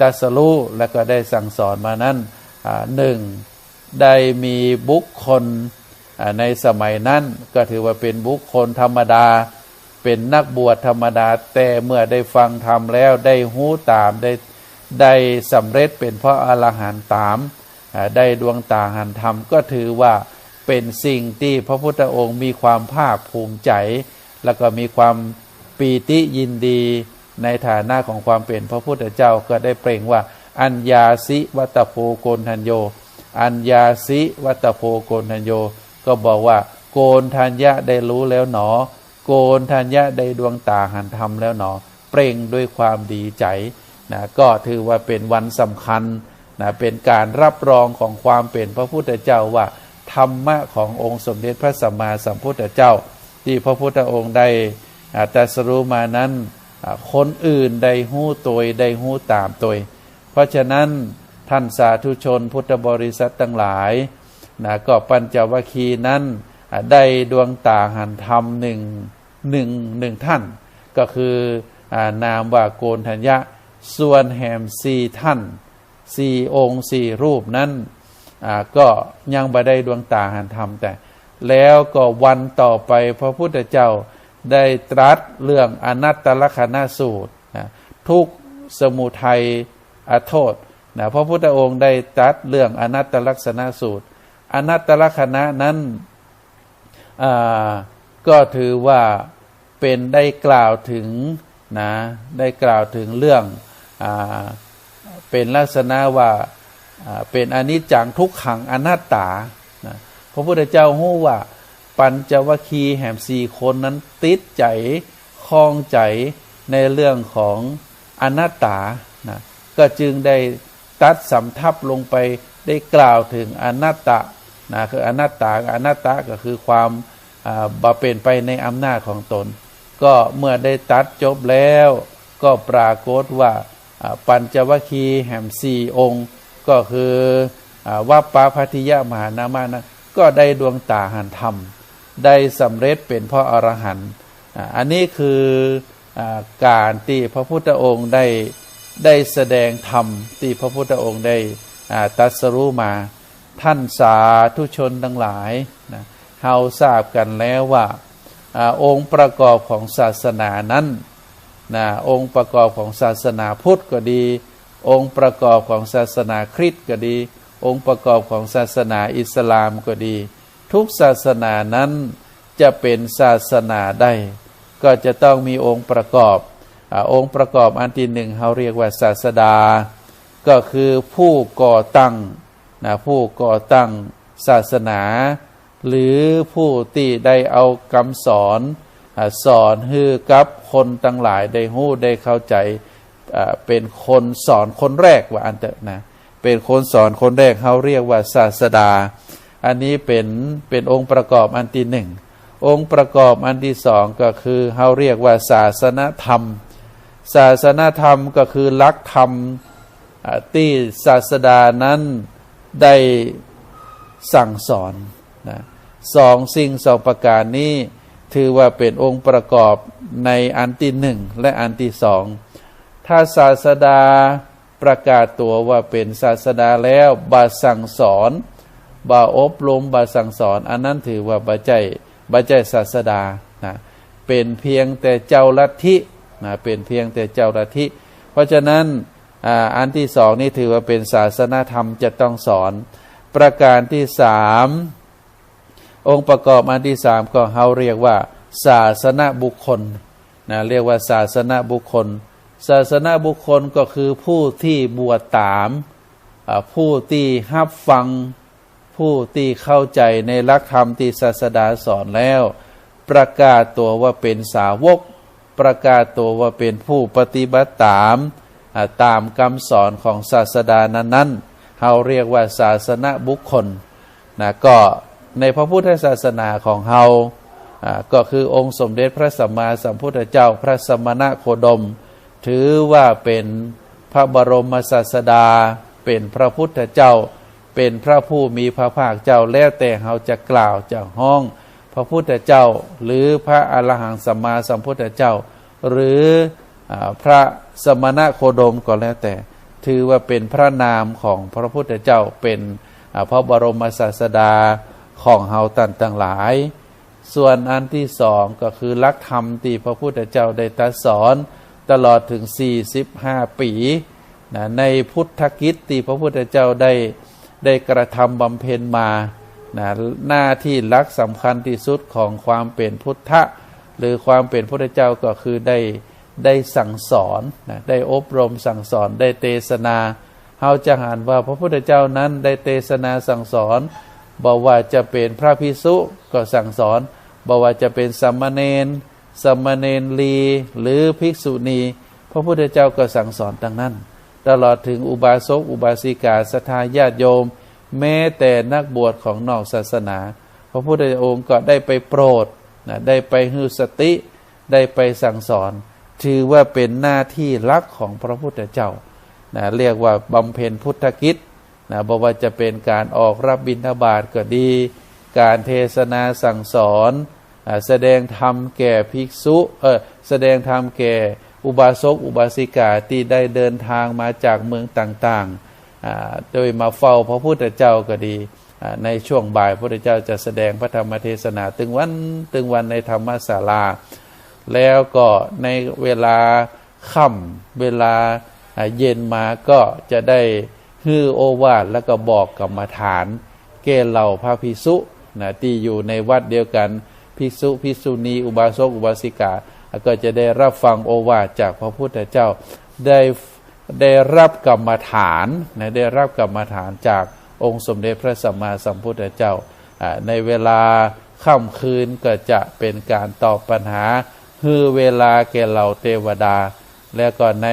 Speaker 1: ตรัสรู้และก็ได้สั่งสอนมานั้นหนึ่งได้มีบุคคลในสมัยนั้นก็ถือว่าเป็นบุคคลธรรมดาเป็นนักบวชธรรมดาแต่เมื่อได้ฟังธรรมแล้วได้หูตามได้สำเร็จเป็นพระอรหันต์ตามได้ดวงตาหันธรรมก็ถือว่าเป็นสิ่งที่พระพุทธองค์มีความภาคภูมิใจแล้วก็มีความปีติยินดีในฐานะของความเป็นพระพุทธเจ้าก็ได้เปล่งว่าอัญญาสิวัตโพโกณฑัญโยอัญญาสิวัตโพโกณฑัญโยก็บอกว่าโกณฑัญญะได้รู้แล้วหนอโกณฑัญญะได้ดวงตาหันธรรมแล้วหนอเปล่งด้วยความดีใจนะก็ถือว่าเป็นวันสำคัญนะเป็นการรับรองของความเป็นพระพุทธเจ้าว่าธรรมะขององค์สมเด็จพระสัมมาสัมพุทธเจ้าที่พระพุทธองค์ได้ตรัสรู้มานั้นคนอื่นได้หู้ตัวได้หู้ตามตัวเพราะฉะนั้นท่านสาธุชนพุทธบริษัททั้งหลายนะก็ปัญจวัคคีย์นั้นได้ดวงตาหันธรรมหนึ่งท่านก็คือนามว่าโกณฑัญญะส่วนแหม4ท่าน4องค์4รูปนั้นก็ยังบ่ได้ดวงตาหันธรรมแต่แล้วก็วันต่อไปพระพุทธเจ้าได้ตรัสเรื่องอนัตตลักขณสูตรทุกสมุทัยโทษพระพุทธองค์ได้ตรัสเรื่องอนัตตลักษณสูตรอนัตตลักขณะนั้นก็ถือว่าเป็นได้กล่าวถึงได้กล่าวถึงเรื่องเป็นลักษณะว่าเป็นอนิจจังทุกขังอนัตตาพระพุทธเจ้าฮู้ว่าปัญจวัคคีย์แห่ง4คนนั้นติดใจคล้องใจในเรื่องของอนัตตาก็จึงได้ตัดสำทับลงไปได้กล่าวถึงอนัตต นะคืออนัตตาอนัตตาก็คือความบ่เป็นไปในอำนาจของตนก็เมื่อได้ตัดจบแล้วก็ปรากฏว่าปัญจวัคคีย์แห่ง4องค์ก็คือวัปปะพัทธิยมหานามะนะก็ได้ดวงตาหันธรรมได้สำเร็จเป็นพระอรหันต์อันนี้คือการที่พระพุทธองค์ได้แสดงธรรมที่พระพุทธองค์ได้ตรัสรู้มาท่านสาธุชนทั้งหลายนะเฮาทราบกันแล้วว่าองค์ประกอบของศาสนานั้นนะองค์ประกอบของศาสนาพุทธก็ดีองค์ประกอบของศาสนาคริสต์ก็ดีองค์ประกอบของศาสนาอิสลามก็ดีทุกศาสนานั้นจะเป็นศาสนาได้ก็จะต้องมีองค์ประกอบองค์ประกอบอันที่หนึ่งเขาเรียกว่าศาสดาก็คือผู้ก่อตั้งนะผู้ก่อตั้งศาสนาหรือผู้ที่ได้เอาคำสอนสอนให้กับคนทั้งหลายได้รู้ได้เข้าใจเป็นคนสอนคนแรกว่าอันเถอะนะเป็นคนสอนคนแรกเขาเรียกว่าศาสดาอันนี้เป็นองค์ประกอบอันที่หนึ่งองค์ประกอบอันที่สองก็คือเขาเรียกว่าศาสนธรรมศาสนธรรมก็คือหลักธรรมที่ศาสดานั้นได้สั่งสอนนะสิ่งสองประการนี้ถือว่าเป็นองค์ประกอบในอันที่หนึ่งและอันที่สองถ้าศาสดาประกาศตัวว่าเป็นศาสดาแล้วบาสั่งสอนบาอบรมบาสั่งสอนอันนั้นถือว่าบาใจศาสดานะเป็นเพียงแต่เจ้าลัทธินะเป็นเพียงแต่เจ้าลัทธิเพราะฉะนั้นอันที่สองนี่ถือว่าเป็นศาสนธรรมจะต้องสอนประการที่สามองค์ประกอบอันที่สามก็เขาเรียกว่าศาสนบุคคลนะเรียกว่าศาสนบุคคลศาสนบุคคลก็คือผู้ที่บวชตามผู้ที่รับฟังผู้ที่เข้าใจในหลักธรรมที่ศาสดาสอนแล้วประกาศตัวว่าเป็นสาวกประกาศตัวว่าเป็นผู้ปฏิบัติตามคำสอนของศาสดานั้นๆเราเรียกว่าศาสนบุคคลนะก็ในพระพุทธศาสนาของเราก็คือองค์สมเด็จพระสัมมาสัมพุทธเจ้าพระสมณโคดมถือว่าเป็นพระบรมศาสดาเป็นพระพุทธเจ้าเป็นพระผู้มีพระภาคเจ้าแล้วแต่เราจะกล่าวจะห้องพระพุทธเจ้าหรือพระอรหังสัมมาสัมพุทธเจ้าหรือพระสมณโคดมก็แล้วแต่ถือว่าเป็นพระนามของพระพุทธเจ้าเป็นพระบรมศาสดาของเฮาต่างหลายส่วนอันที่สองก็คือหลักธรรมที่พระพุทธเจ้าได้ตรัสสอนตลอดถึง45ปีนะในพุทธกิจที่พระพุทธเจ้าได้กระทำบำเพ็ญมานะหน้าที่หลักสำคัญที่สุดของความเป็นพุทธะหรือความเป็นพุทธเจ้าก็คือได้สั่งสอนนะได้อบรมสั่งสอนได้เทศนาเฮาจะอ่านว่าพระพุทธเจ้านั้นได้เทศนาสั่งสอนบอกว่าจะเป็นพระภิกษุก็สั่งสอนบอกว่าจะเป็นสามเณรลีหรือภิกษุณีพระพุทธเจ้าก็สั่งสอนดังนั้นตลอดถึงอุบาสกอุบาสิกาศรัทธาญาติโยมแม้แต่นักบวชของนอกศาสนาพระพุทธองค์ก็ได้ไปโปรดนะได้ไปหือสติได้ไปสั่งสอนถือว่าเป็นหน้าที่หลักของพระพุทธเจ้านะเรียกว่าบำเพ็ญพุทธกิจนะบอกว่าจะเป็นการออกรับบิณฑบาตก็ดีการเทศนาสั่งสอนแสดงธรรมแก่ภิกษุแสดงธรรมแก่อุบาสกอุบาสิกาที่ได้เดินทางมาจากเมืองต่างๆโดยมาเฝ้าพระพุทธเจ้าก็ดีในช่วงบ่ายพระพุทธเจ้าจะแสดงพระธรรมเทศนาตึงวันในธรรมศาลาแล้วก็ในเวลาค่ำเวลาเย็นมาก็จะได้ฮือโอวาทแล้วก็บอกกรรมฐานแก่เหล่าพระภิกษุนะที่อยู่ในวัดเดียวกันภิกษุภิกษุณีอุบาสกอุบาสิกาก็จะได้รับฟังโอวาทจากพระพุทธเจ้าได้รับกรรมฐานนะได้รับกรรมฐานจากองค์สมเด็จพระสัมมาสัมพุทธเจ้าในเวลาค่ำคืนก็จะเป็นการตอบปัญหาฮือเวลาแก่เหล่าเทวดาแล้วก็ใน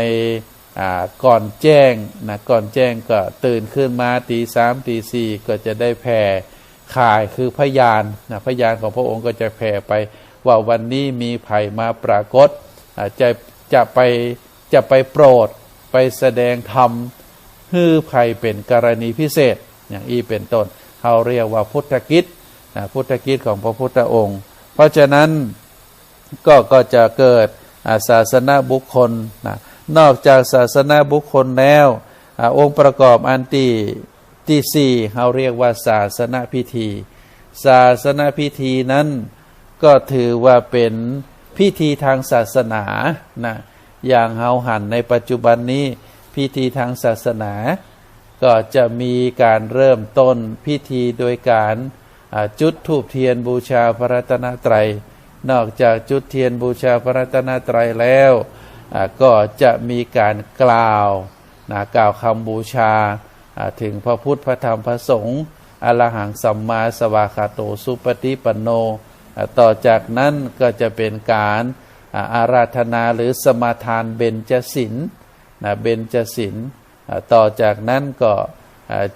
Speaker 1: ก่อนแจ้งนะก่อนแจ้งก็ตื่นขึ้นมาตี 3 ตี 4ก็จะได้แผ่ ข่ายคือพยานนะพยานของพระองค์ก็จะแผ่ไปว่าวันนี้มีภัยมาปรากฏจะไปโปรดไปแสดงธรรมฮือภัยเป็นกรณีพิเศษอย่างอีเป็นต้นเขาเรียกว่าพุทธกิจพุทธกิจของพระพุทธองค์เพราะฉะนั้นก็จะเกิดศาสนาบุคคลนอกจากศาสนาบุคคลแล้วองค์ประกอบอันที่สี่เขาเรียกว่าศาสนาพิธีศาสนาพิธีนั้นก็ถือว่าเป็นพิธีทางศาสนาอย่างเฮาหันในปัจจุบันนี้พิธีทางศาสนาก็จะมีการเริ่มต้นพิธีโดยการจุดธูปเทียนบูชาพระรัตนตรัยนอกจากจุดเทียนบูชาพระรัตนตรัยแล้วก็จะมีการกล่าวคำบูชาถึงพระพุทธพระธรรมพระสงฆ์อรหังสัมมาสวากขาโตสุปฏิปันโนต่อจากนั้นก็จะเป็นการอาราธนาหรือสมาทานเบญจศีลเบญจศีลต่อจากนั้นก็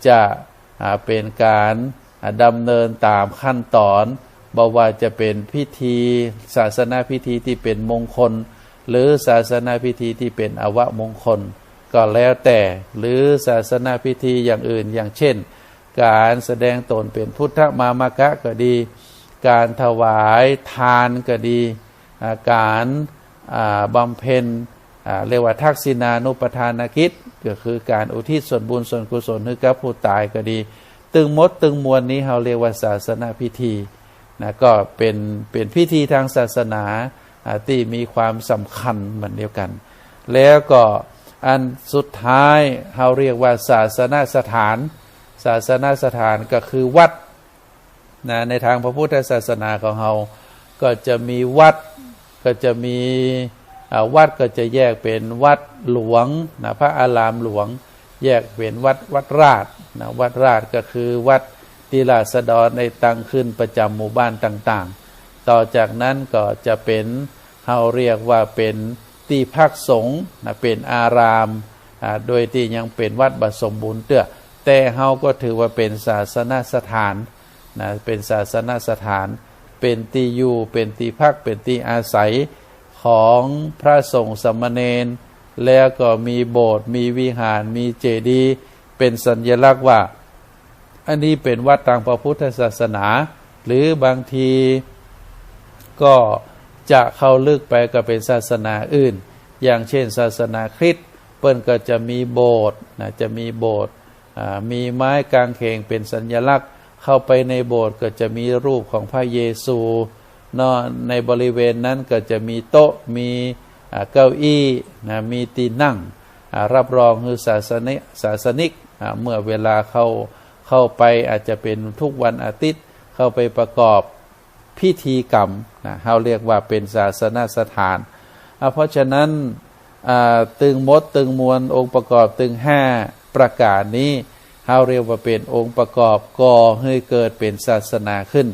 Speaker 1: จะเป็นการดำเนินตามขั้นตอนบอกว่าจะเป็นพิธีศาสนาพิธีที่เป็นมงคลหรือศาสนาพิธีที่เป็นอวมงคลก็แล้วแต่หรือศาสนาพิธีอย่างอื่นอย่างเช่นการแสดงตนเป็นพุทธมามกะก็ดีการถวายทานก็ดีการบำเพ็ญเรียกว่าทักษิณานุปทานกิจก็คือการอุทิศส่วนบุญส่วนกุศลให้กับผู้ตายก็ดีตึงมดตึงมวลนี้เราเรียกว่าศาสนาพิธีก็เป็นพิธีทางศาสนาที่มีความสำคัญเหมือนเดียวกันแล้วก็อันสุดท้ายเราเรียกว่าศาสนสถานศาสนสถานก็คือวัดในทางพระพุทธศาสนาของเราก็จะมีวัดก็จะมีวัดก็จะแยกเป็นวัดหลวงพระอารามหลวงแยกเป็นวัดราชวัดราชก็คือวัดที่ราษฎรในตั้งขึ้นประจำหมู่บ้านต่างๆต่อจากนั้นก็จะเป็นเราเรียกว่าเป็นที่พักสงฆ์เป็นอารามโดยที่ยังเป็นวัดบสมบูรณ์แต่เราก็ถือว่าเป็นศาสนสถานเป็นศาสนสถานเป็นที่อยู่เป็นที่พักเป็นที่อาศัยของพระสงฆ์สามเณรแล้วก็มีโบสถ์มีวิหารมีเจดีย์เป็นสัญลักษณ์ว่าอันนี้เป็นวัดทางพระพุทธศาสนาหรือบางทีก็จะเข้าลึกไปก็เป็นศาสนาอื่นอย่างเช่นศาสนาคริสต์เปิ้นก็จะมีโบสถ์จะมีโบสถ์มีไม้กางเขนเป็นสัญลักษณ์เข้าไปในโบสถ์ก็จะมีรูปของพระเยซูในบริเวณนั้นก็จะมีโต๊ะมีเก้าอี้มีที่นั่งรับรองคือศาสนิกเมื่อเวลาเข้าไปอาจจะเป็นทุกวันอาทิตย์เข้าไปประกอบพิธีกรรมเขาเรียกว่าเป็นศาสนสถานเพราะฉะนั้นตึงมดตึงมวลองค์ประกอบตึง5ประการนี้เขาเรียกว่าเป็นองค์ประกอบก่อให้เกิดเป็นศาสนาขึ้น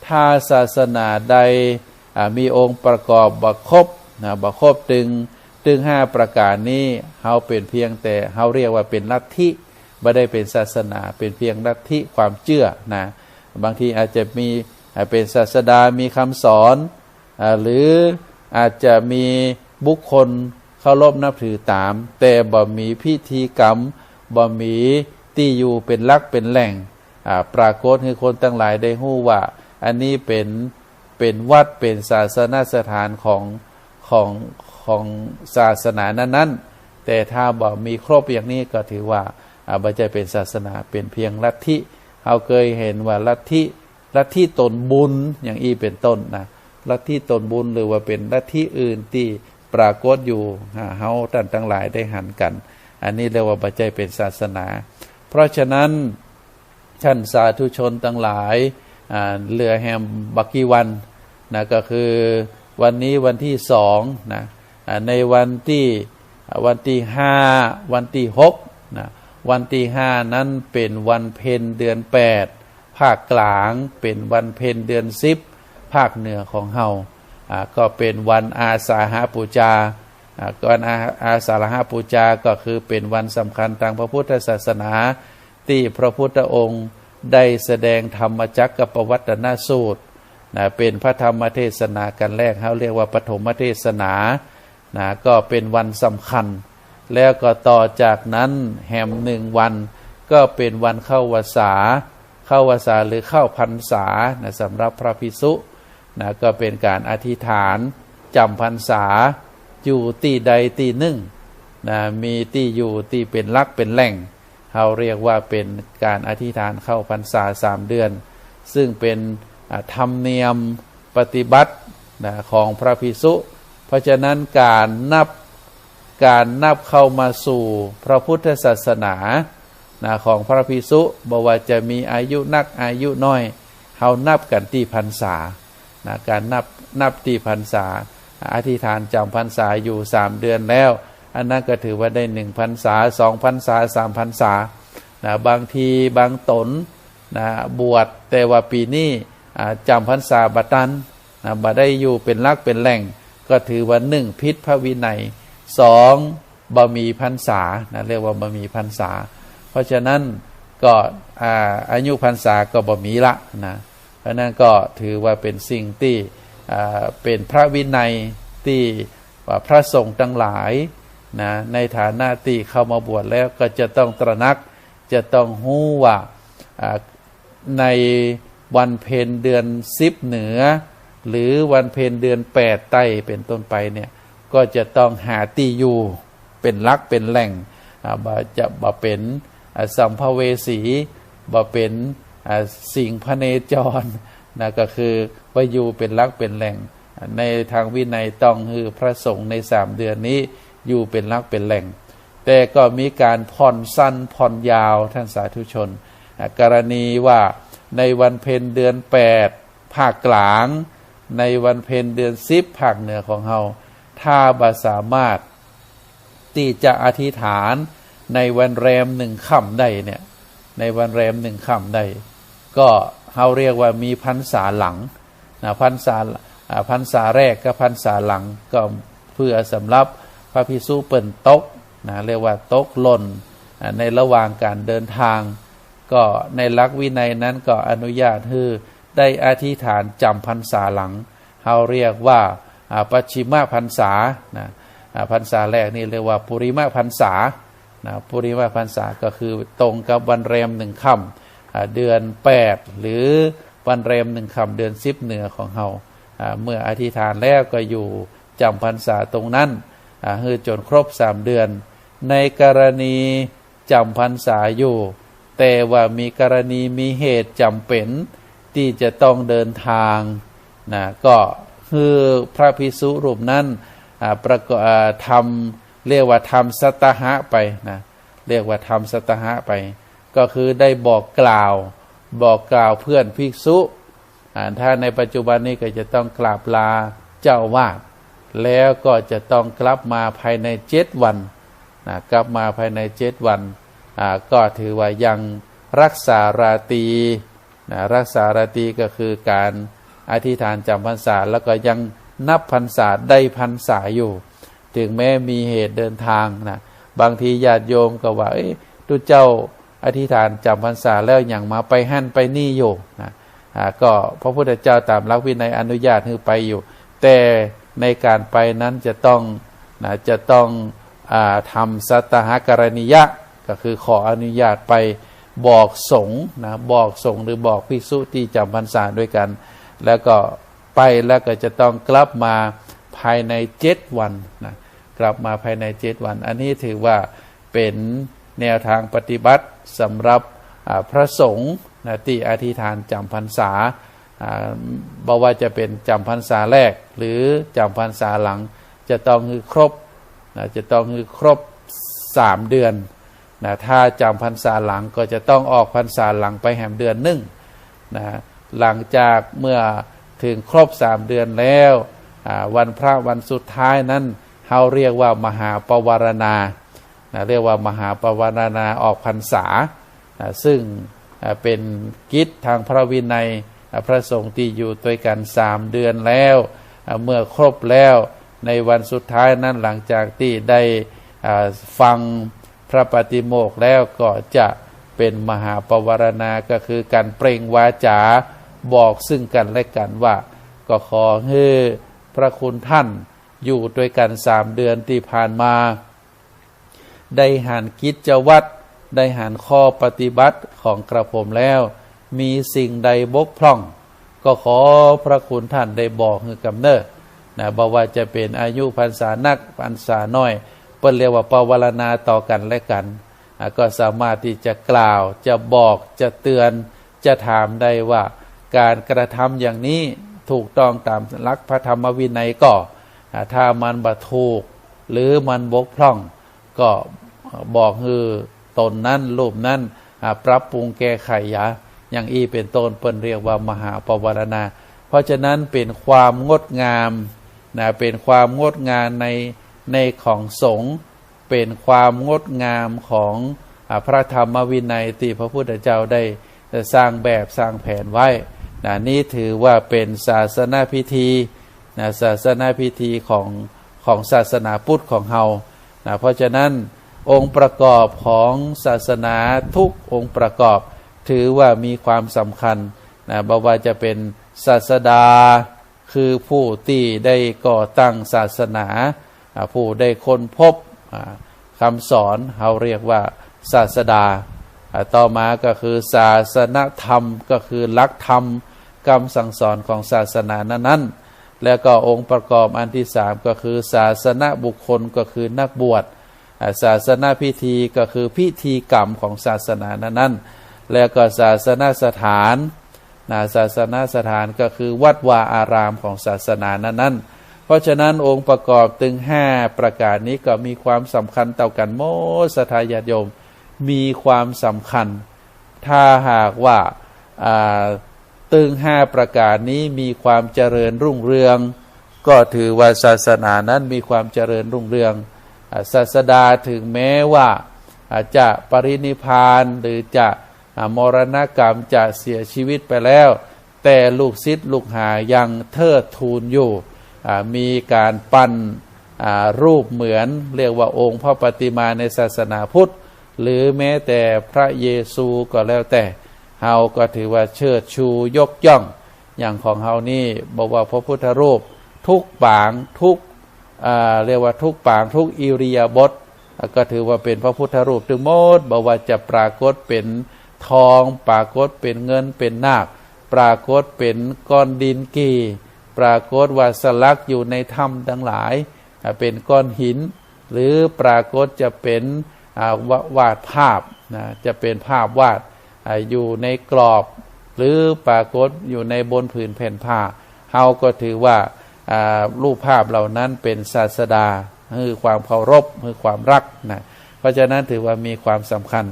Speaker 1: ถ้าศาสนาใดมีองค์ประกอบบ่ครบตึง5ประการนี้เขาเป็นเพียงแต่เขาเรียกว่าเป็นลัทธิไม่ได้เป็นศาสนาเป็นเพียงลัทธิความเชื่อบางทีอาจจะมีเป็นศาสดามีคำสอนหรืออาจจะมีบุคคลเคารพนับถือตามแต่บ่มีพิธีกรรมบ่มีที่อยู่เป็นหลักเป็นแหล่งปรากฏให้คนทั้งหลายได้รู้ว่าอันนี้เป็นวัดเป็นศาสนสถานของศาสนานั้นๆแต่ถ้าบ่มีครบอย่างนี้ก็ถือว่าบ่ใช่เป็นศาสนาเป็นเพียงลัทธิเราเคยเห็นว่าลัทธิตนบุญอย่างอีเป็นต้นลัทธิตนบุญหรือว่าเป็นลัทธิอื่นที่ปรากฏอยู่เฮาท่านทั้งหลายได้หันกันอันนี้เรียกว่าบ่ใช่เป็นศาสนาเพราะฉะนั้นท่านสาธุชนทั้งหลายเหลือแฮมบักกี่วันก็คือวันนี้วันที่2ในวันที่5วันที่6วันที่5นั้นเป็นวันเพ็ญเดือน8ภาคกลางเป็นวันเพ็ญเดือน10ภาคเหนือของเฮาก็เป็นวันอาสาฬหบูชาวันอาสาฬหบูชาก็คือเป็นวันสำคัญทางพระพุทธศาสนาที่พระพุทธองค์ ได้แสดงธรรมจักรปวัตนสูตรนะเป็นพระธรรมเทศนากันแรกเขาเรียกว่าปฐมเทศนานะก็เป็นวันสำคัญแล้วก็ต่อจากนั้นแหม1 วันก็เป็นวันเข้าวสาหรือเข้าพรรษานะสำหรับพระภิกษุนะก็เป็นการอธิษฐานจำพรรษาอยู่ที่ใดที่หนึ่งนะมีที่อยู่ที่เป็นหลักเป็นแหล่งเขาเรียกว่าเป็นการอธิษฐานเข้าพรรษา3 เดือนซึ่งเป็นธรรมเนียมปฏิบัตินะของพระภิกษุเพราะฉะนั้นการนับเข้ามาสู่พระพุทธศาสนานะของพระภิกษุบอกว่าจะมีอายุนักอายุน้อยเขานับกันที่พรรษานะการนับที่พรรษาอธิษฐานจำพรรษาอยู่3 เดือนแล้วอันนั้นก็ถือว่าได้1 พรรษา2 พรรษา3 พรรษานะบางทีบางตนนะบวชแต่ว่าปีนี้จำพรรษาบัตันนะบัได้อยู่เป็นหลักเป็นแหล่งก็ถือว่า1 ผิดพระวินัย2บ่มีพรรษานะเรียกว่าบ่มีพรรษาเพราะฉะนั้นก็อายุพรรษาก็บ่มีละนะเพราะนั้นก็ถือว่าเป็นสิ่งที่เป็นพระวินัยที่พระสงฆ์ทั้งหลายนะในฐานะที่เข้ามาบวชแล้วก็จะต้องตระหนักจะต้องรู้ว่าในวันเพ็ญเดือน10เหนือหรือวันเพ็ญเดือน8ใต้เป็นต้นไปเนี่ยก็จะต้องหาที่อยู่เป็นหลักเป็นแหล่งจะบ่เป็นสัมภเวสีบ่เป็นสิ่งพเนจรนะก็คือว่าอยู่เป็นหลักเป็นแหล่งในทางวินัยต้องคือพระสงฆ์ใน3 เดือนนี้อยู่เป็นหลักเป็นแหล่งแต่ก็มีการผ่อนสั้นผ่อนยาวท่านสาธุชนกรณีว่าในวันเพ็ญเดือน8ภาคกลางในวันเพ็ญเดือน10ภาคเหนือของเราถ้าบ่สามารถที่จะอธิษฐานในวันแรม1 ค่ำได้เนี่ยในวันแรม1 ค่ำได้ก็เขาเรียกว่ามีพรรษาหลังนะพรรษาแรกกับพรรษาหลังก็เพื่อสำหรับพระภิกษุเปิ่นตกนะเรียกว่าตกหล่นในระหว่างการเดินทางก็ในหลักวินัยนั้นก็อนุญาตให้ได้อธิษฐานจำพรรษาหลังเขาเรียกว่าปัจฉิมพรรษานะพรรษาแรกนี่เรียกว่าปุริมพรรษานะปุริมพรรษาก็คือตรงกับวันแรม1 ค่ำเดือน8หรือวันแรม1 ค่ำเดือน10เหนือของเราเมื่ออธิษฐานแล้วก็อยู่จำพรรษาตรงนั้นให้จนครบ3 เดือนในกรณีจำพรรษาอยู่แต่ว่ามีกรณีมีเหตุจำเป็นที่จะต้องเดินทางนะก็คือพระภิกษุรูปนั้นประกอบเรียกว่าทำสัตหะไปนะเรียกว่าทำสัตหะไปก็คือได้บอกกล่าวเพื่อนภิกษุถ้าในปัจจุบันนี้ก็จะต้องกราบลาเจ้าวาดแล้วก็จะต้องกลับมาภายใน7 วันนะกลับมาภายใน7 วันก็ถือว่ายังรักษาราตรีนะรักษาราตรีก็คือการอธิษฐานจำพรรษาแล้วก็ยังนับพรรษาได้พรรษาอยู่ถึงแม้มีเหตุเดินทางนะบางทีญาติโยมก็ว่าทุเจ้าอธิษฐานจำพรรษาแล้วอย่างมาไปหั่นไปนี่อยู่นะก็พระพุทธเจ้าตามหลักวินัยอนุญาตให้ไปอยู่แต่ในการไปนั้นจะต้องทำสัตหกรณียะก็คือขออนุญาตไปบอกสงฆ์นะบอกสงฆ์หรือบอกภิกษุที่จำพรรษาด้วยกันแล้วก็ไปแล้วก็จะต้องกลับมาภายใน7 วันนะกลับมาภายใน7 วันอันนี้ถือว่าเป็นแนวทางปฏิบัติสำหรับพระสงฆ์นะที่อธิษฐานจำพรรษาบอกว่าจะเป็นจำพรรษาแรกหรือจำพรรษาหลังจะต้องคือครบนะจะต้องคือครบ3 เดือนนะถ้าจำพรรษาหลังก็จะต้องออกพรรษาหลังไปแหมเดือน1นะหลังจากเมื่อถึงครบ3 เดือนแล้ววันพระวันสุดท้ายนั้นเขาเรียกว่ามหาปวารณานะเรียกว่ามหาปวารณาออกพรรษาซึ่งเป็นกิจทางพระวินัยพระสงฆ์ที่อยู่ด้วยกัน3 เดือนแล้วเมื่อครบแล้วในวันสุดท้ายนั้นหลังจากที่ได้ฟังพระปฏิโมกข์แล้วก็จะ เป็นมหาปวารณาก็คือการเปล่งวาจาบอกซึ่งกันและกันว่าก็ขอให้พระคุณท่านอยู่ด้วยกัน3 เดือนที่ผ่านมาได้หันกิจวัตรได้หันข้อปฏิบัติของกระผมแล้วมีสิ่งใดบกพร่องก็ขอพระคุณท่านได้บอกให้กำเนิดนะบอกว่าจะเป็นอายุพรรษานักพรรษาน้อยเปิ้นเรียกว่าปวารณาต่อกันและกันก็สามารถที่จะกล่าวจะบอกจะเตือนจะถามได้ว่าการกระทำอย่างนี้ถูกต้องตามหลักพระธรรมวินัยก็ถ้ามันบ่ถูกหรือมันบกพร่องก็บอกให้ตนนั้นรูปนั้นปรับปรุงแก้ไขอย่างอีเป็นต้นเปิ้นเรียกว่ามหาปวารณาเพราะฉะนั้นเป็นความงดงามนะเป็นความงดงามในของสงฆ์เป็นความงดงามของพระธรรมวินัยที่พระพุทธเจ้าได้สร้างแบบสร้างแผนไว้นะนี่ถือว่าเป็นศาสนาพิธีนะศาสนาพิธีของศาสนาพุทธของเฮานะเพราะฉะนั้นองค์ประกอบของศาสนาทุกองค์ประกอบถือว่ามีความสำคัญนะบ่ว่าจะเป็นศาสดาคือผู้ที่ได้ก่อตั้งศาสนาผู้ได้ค้นพบคำสอนเราเรียกว่าศาสดาต่อมาก็คือศาสนธรรมก็คือหลักธรรมคำสั่งสอนของศาสนานั้นๆแล้วก็องค์ประกอบอันที่3ก็คือศาสนบุคคลก็คือนักบวชศาสนาพิธีก็คือพิธีกรรมของศาสนานั้นๆแล้วก็ศาสนสถานศาสนสถานก็คือวัดวาอารามของศาสนานั้นๆเพราะฉะนั้นองค์ประกอบถึง5ประการนี้ก็มีความสำคัญต่อกันโมศรัทธาญาติโยมมีความสำคัญถ้าหากว่าตึง5ประการนี้มีความเจริญรุ่งเรืองก็ถือว่าศาสนานั้นมีความเจริญรุ่งเรืองศาสดาถึงแม้ว่าจะปรินิพพานหรือจะมรณกรรมจะเสียชีวิตไปแล้วแต่ลูกศิษย์ลูกหายังเทิดทูนอยู่มีการปั้นรูปเหมือนเรียกว่าองค์พระปฏิมาในศาสนาพุทธหรือแม้แต่พระเยซูก็แล้วแต่เฮาก็ถือว่าเชิดชูยกย่องอย่างของเฮานี่บอกว่าพระพุทธรูปทุกปางทุกเรียกว่าทุกปางทุกอิริยาบถก็ถือว่าเป็นพระพุทธรูปทั้งหมดบอกว่าจะปรากฏเป็นทองปรากฏเป็นเงินเป็นนาคปรากฏเป็นก้อนดินกี่ปรากฏว่าสลักอยู่ในถ้ำทั้งหลายเป็นก้อนหินหรือปรากฏจะเป็นวาดภาพจะเป็นภาพวาดอยู่ในกรอบหรือปรากฏอยู่ในบนผืนแผ่นผ้าเฮาก็ถือว่ารูปภาพเหล่านั้นเป็นศาสดาคือความเคารพคือความรักนะเพราะฉะนั้นถือว่ามีความสำคัญ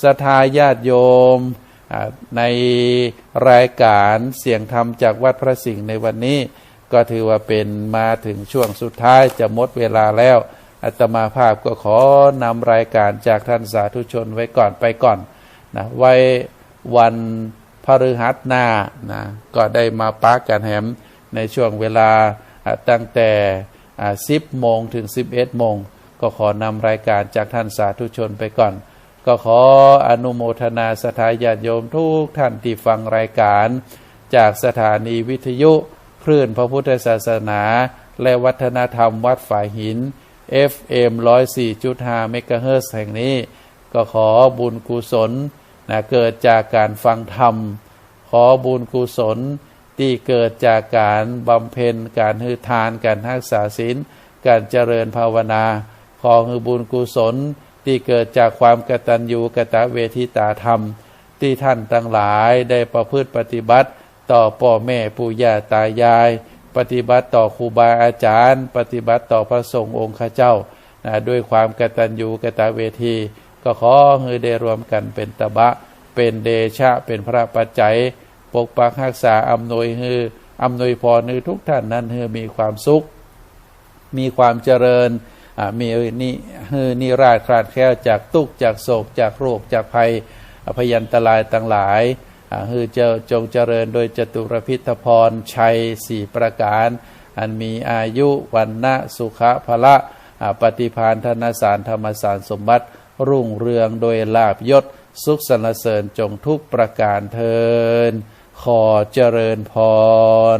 Speaker 1: ศรัทธาญาติโยมในรายการเสียงธรรมจากวัดพระสิงห์ในวันนี้ก็ถือว่าเป็นมาถึงช่วงสุดท้ายจะหมดเวลาแล้วอาตมาภาพก็ขอนำรายการจากท่านสาธุชนไว้ก่อนไปก่อนนะไว้วันพฤหัสหน้านะก็ได้มาปากันแหมในช่วงเวลาตั้งแต่10 โมงถึง 11 โมงก็ขอนำรายการจากท่านสาธุชนไปก่อนก็ขออนุโมทนาศรัทธาญาติโยมทุกท่านที่ฟังรายการจากสถานีวิทยุคลื่นพระพุทธศาสนาและวัฒนธรรมวัดฝายหิน FM 104.5 เมกะเฮิรตซ์แห่งนี้ก็ขอบุญกุศลเกิดจากการฟังธรรมขอบุญกุศลที่เกิดจากการบำเพ็ญการให้ทานการรักษาศีลการเจริญภาวนาขอให้บุญกุศลที่เกิดจากความกตัญญูกตเวทิตาธรรมที่ท่านทั้งหลายได้ประพฤติปฏิบัติต่อพ่อแม่ปู่ย่าตายายปฏิบัติต่อครูบาอาจารย์ปฏิบัติต่อพระสงฆ์องค์ข้าเจ้าด้วยความกตัญญูกตเวทีก็ขอให้ได้รวมกันเป็นตบะเป็นเดชะเป็นพระปัจจัยปกปักรักษาอำนวยพรให้ทุกท่านนั้นให้มีความสุขมีความเจริญมีนิราชคลาดแคล้วจากทุกข์จากโศกจากโรคจากภัยพยันตรายต่างหลายคือจงเจริญโดยจตุรพิธพรชัย4ประการอันมีอายุวันนะสุขะพละปฏิภาณธนสารธรรมสารสมบัติรุ่งเรืองโดยลาภยศ สุขสรรเสริญจงทุกประการเทินขอเจริญพร